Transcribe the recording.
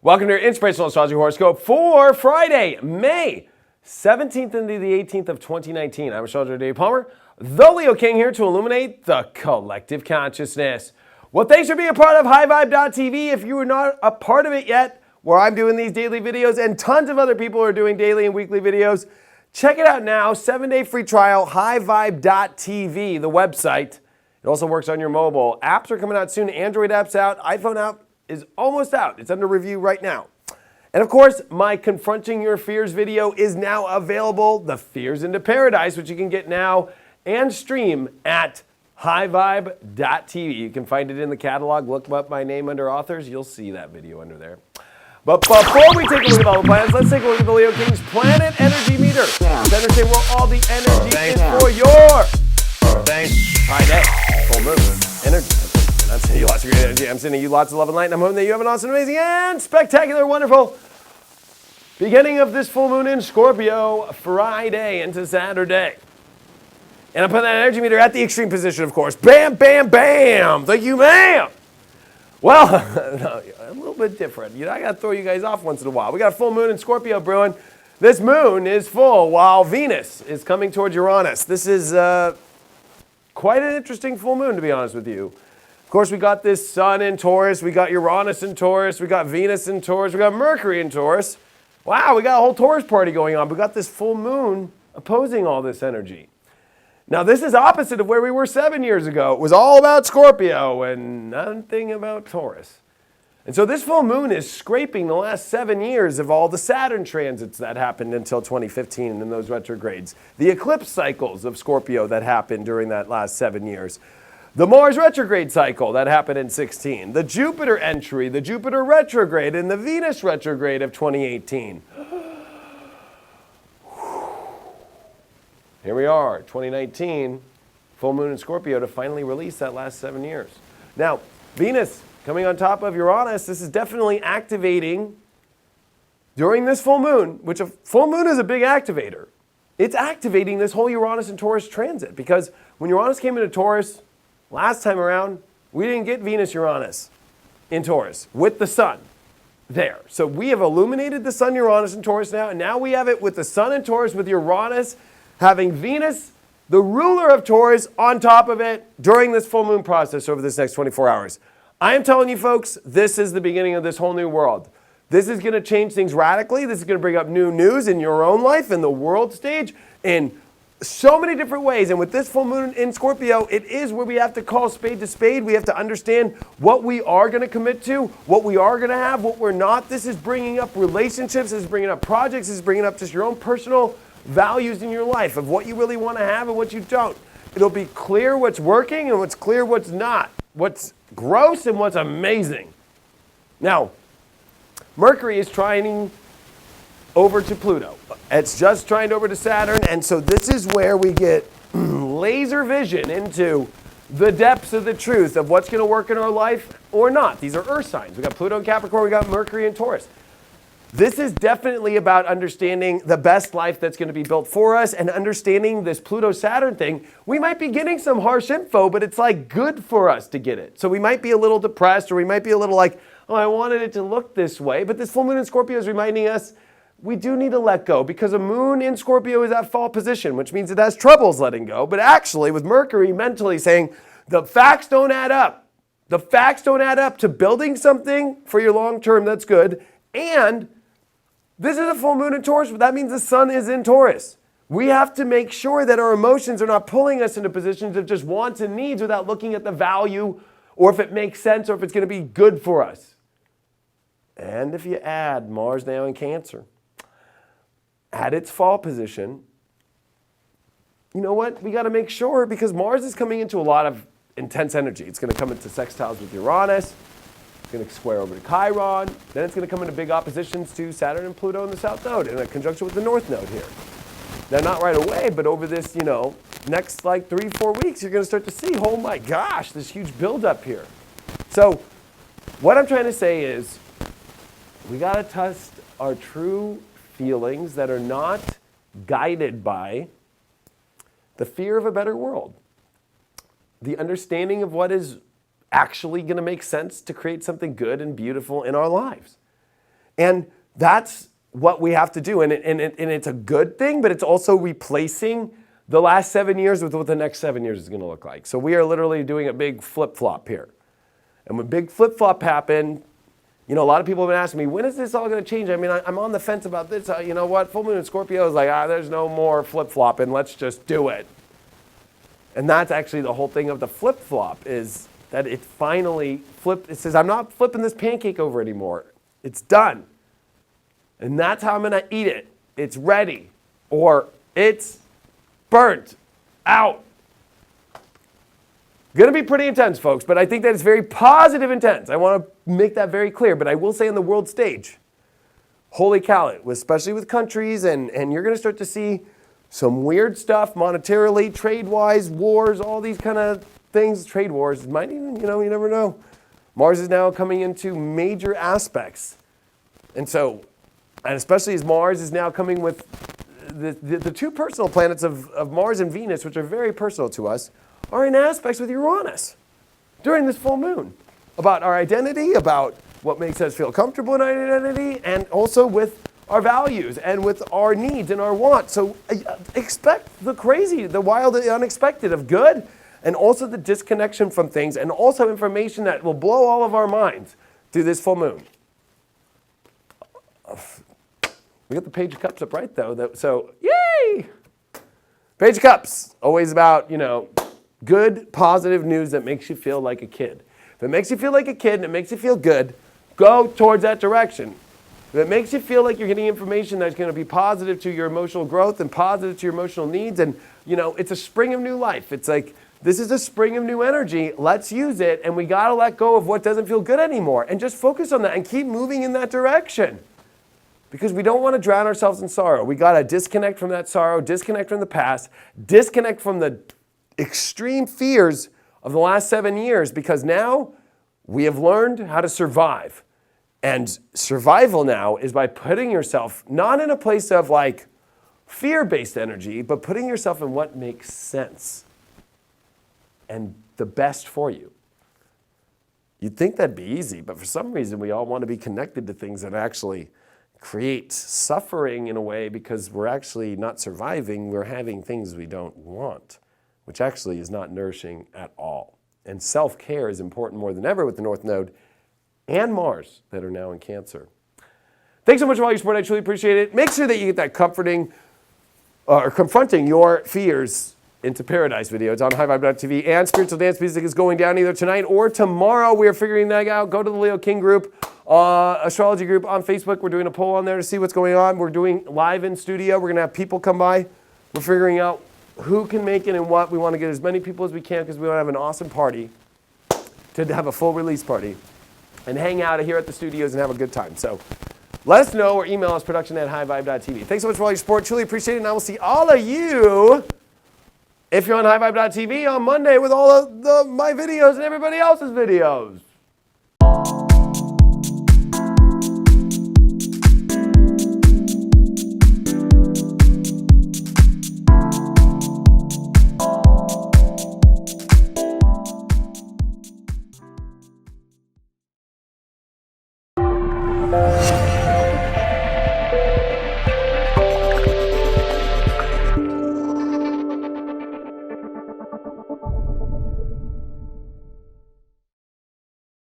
Welcome to your Inspirational Astrology Horoscope for Friday, May 17th into the 18th of 2019. I'm astrologer Dave Palmer, the Leo King, here to illuminate the collective consciousness. Well, thanks for being a part of highvibe.tv. If you are not a part of it yet, where I'm doing these daily videos and tons of other people are doing daily and weekly videos, check it out now. 7-day free trial, highvibe.tv, the website. It also works on your mobile. Apps are coming out soon. Android app's out. iPhone app is almost out. It's under review right now. And of course, my Confronting Your Fears video is now available, The Fears into Paradise, which you can get now and stream at highvibe.tv. You can find it in the catalog. Look up my name under authors. You'll see that video under there. But before we take a look at all the planets, let's take a look at the Leo King's planet energy meter. Let's understand where all the energy is for your Friday full moon energy. I'm sending you lots of great energy. I'm sending you lots of love and light. And I'm hoping that you have an awesome, amazing, and spectacular, wonderful beginning of this full moon in Scorpio, Friday into Saturday. And I'm putting that energy meter at the extreme position, of course. Bam, bam, bam. Thank you, ma'am. Well, no, a little bit different. I got to throw you guys off once in a while. We got a full moon in Scorpio brewing. This moon is full while Venus is coming towards Uranus. This is quite an interesting full moon, to be honest with you. Of course, we got this Sun in Taurus, we got Uranus in Taurus, we got Venus in Taurus, we got Mercury in Taurus. Wow, we got a whole Taurus party going on. We got this full moon opposing all this energy. Now, this is opposite of where we were 7 years ago. It was all about Scorpio and nothing about Taurus. And so this full moon is scraping the last 7 years of all the Saturn transits that happened until 2015 in those retrogrades. The eclipse cycles of Scorpio that happened during that last 7 years. The Mars retrograde cycle that happened in 16, the Jupiter entry, the Jupiter retrograde, and the Venus retrograde of 2018. Here we are, 2019, full moon in Scorpio to finally release that last 7 years. Now, Venus coming on top of Uranus, this is definitely activating during this full moon, which a full moon is a big activator. It's activating this whole Uranus and Taurus transit because when Uranus came into Taurus, last time around, we didn't get Venus-Uranus in Taurus with the Sun there. So we have illuminated the Sun, Uranus, and Taurus now, and now we have it with the Sun in Taurus, with Uranus having Venus, the ruler of Taurus, on top of it during this full moon process over this next 24 hours. I am telling you folks, this is the beginning of this whole new world. This is going to change things radically. This is going to bring up new news in your own life, in the world stage, in so many different ways. And with this full moon in Scorpio, it is where we have to call spade to spade. We have to understand what we are going to commit to, what we are going to have, what we're not. This is bringing up relationships. This is bringing up projects. This is bringing up just your own personal values in your life of what you really want to have and what you don't. It'll be clear what's working and what's clear what's not, what's gross and what's amazing. Now, Mercury is trying over to Pluto. It's just trying over to Saturn, and so this is where we get laser vision into the depths of the truth of what's going to work in our life or not. These are earth signs. We got Pluto and Capricorn, we got Mercury and Taurus. This is definitely about understanding the best life that's going to be built for us and understanding this Pluto-Saturn thing. We might be getting some harsh info, but it's like good for us to get it. So we might be a little depressed or we might be a little like, oh, I wanted it to look this way. But this full moon in Scorpio is reminding us we do need to let go because a moon in Scorpio is at fall position, which means it has troubles letting go. But actually, with Mercury mentally saying the facts don't add up. The facts don't add up to building something for your long term that's good. And this is a full moon in Taurus, but that means the Sun is in Taurus. We have to make sure that our emotions are not pulling us into positions of just wants and needs without looking at the value or if it makes sense or if it's going to be good for us. And if you add Mars now in Cancer, at its fall position, you know what? We got to make sure because Mars is coming into a lot of intense energy. It's going to come into sextiles with Uranus. It's going to square over to Chiron. Then it's going to come into big oppositions to Saturn and Pluto in the South Node in a conjunction with the North Node here. Now, not right away, but over this, next like 3-4 weeks, you're going to start to see, oh my gosh, this huge buildup here. So what I'm trying to say is we got to test our true feelings that are not guided by the fear of a better world, the understanding of what is actually going to make sense to create something good and beautiful in our lives. And that's what we have to do. And it's a good thing, but it's also replacing the last 7 years with what the next 7 years is going to look like. So we are literally doing a big flip-flop here. And when big flip-flop happened, a lot of people have been asking me, when is this all going to change? I mean, I'm on the fence about this. You know what? Full moon in Scorpio is like, there's no more flip-flopping. Let's just do it. And that's actually the whole thing of the flip-flop, is that it finally flipped. It says, I'm not flipping this pancake over anymore. It's done. And that's how I'm going to eat it. It's ready. Or it's burnt out. Going to be pretty intense, folks, but I think that it's very positive intense. I want to make that very clear, but I will say on the world stage, holy cow, especially with countries, and you're going to start to see some weird stuff monetarily, trade-wise, wars, all these kind of things. Trade wars might even, you never know. Mars is now coming into major aspects. And so, and especially as Mars is now coming with the two personal planets of Mars and Venus, which are very personal to us, are in aspects with Uranus during this full moon. About our identity, about what makes us feel comfortable in our identity, and also with our values and with our needs and our wants. So expect the crazy, the wild, the unexpected of good, and also the disconnection from things, and also information that will blow all of our minds through this full moon. We got the Page of Cups up right, though. So, yay! Page of Cups, always about, good, positive news that makes you feel like a kid. If it makes you feel like a kid and it makes you feel good, go towards that direction. If it makes you feel like you're getting information that's going to be positive to your emotional growth and positive to your emotional needs, and, it's a spring of new life. It's like, this is a spring of new energy. Let's use it, and we got to let go of what doesn't feel good anymore and just focus on that and keep moving in that direction. Because we don't want to drown ourselves in sorrow. We got to disconnect from that sorrow, disconnect from the past, disconnect from the extreme fears of the last 7 years, because now we have learned how to survive. And survival now is by putting yourself not in a place of like fear-based energy, but putting yourself in what makes sense and the best for you. You'd think that'd be easy, but for some reason we all want to be connected to things that actually create suffering in a way, because we're actually not surviving, we're having things we don't want, which actually is not nourishing at all. And self-care is important more than ever with the North Node and Mars that are now in Cancer. Thanks so much for all your support. I truly appreciate it. Make sure that you get that confronting your fears into paradise video. It's on highvibe.tv, and Spiritual Dance Music is going down either tonight or tomorrow. We are figuring that out. Go to the Leo King group, astrology group on Facebook. We're doing a poll on there to see what's going on. We're doing live in studio. We're going to have people come by. We're figuring out who can make it and what. We want to get as many people as we can, because we want to have an awesome party, to have a full release party and hang out here at the studios and have a good time. So let us know or email us, production@highvibe.tv. Thanks so much for all your support. Truly appreciate it. And I will see all of you, if you're on highvibe.tv, on Monday with all of my videos and everybody else's videos.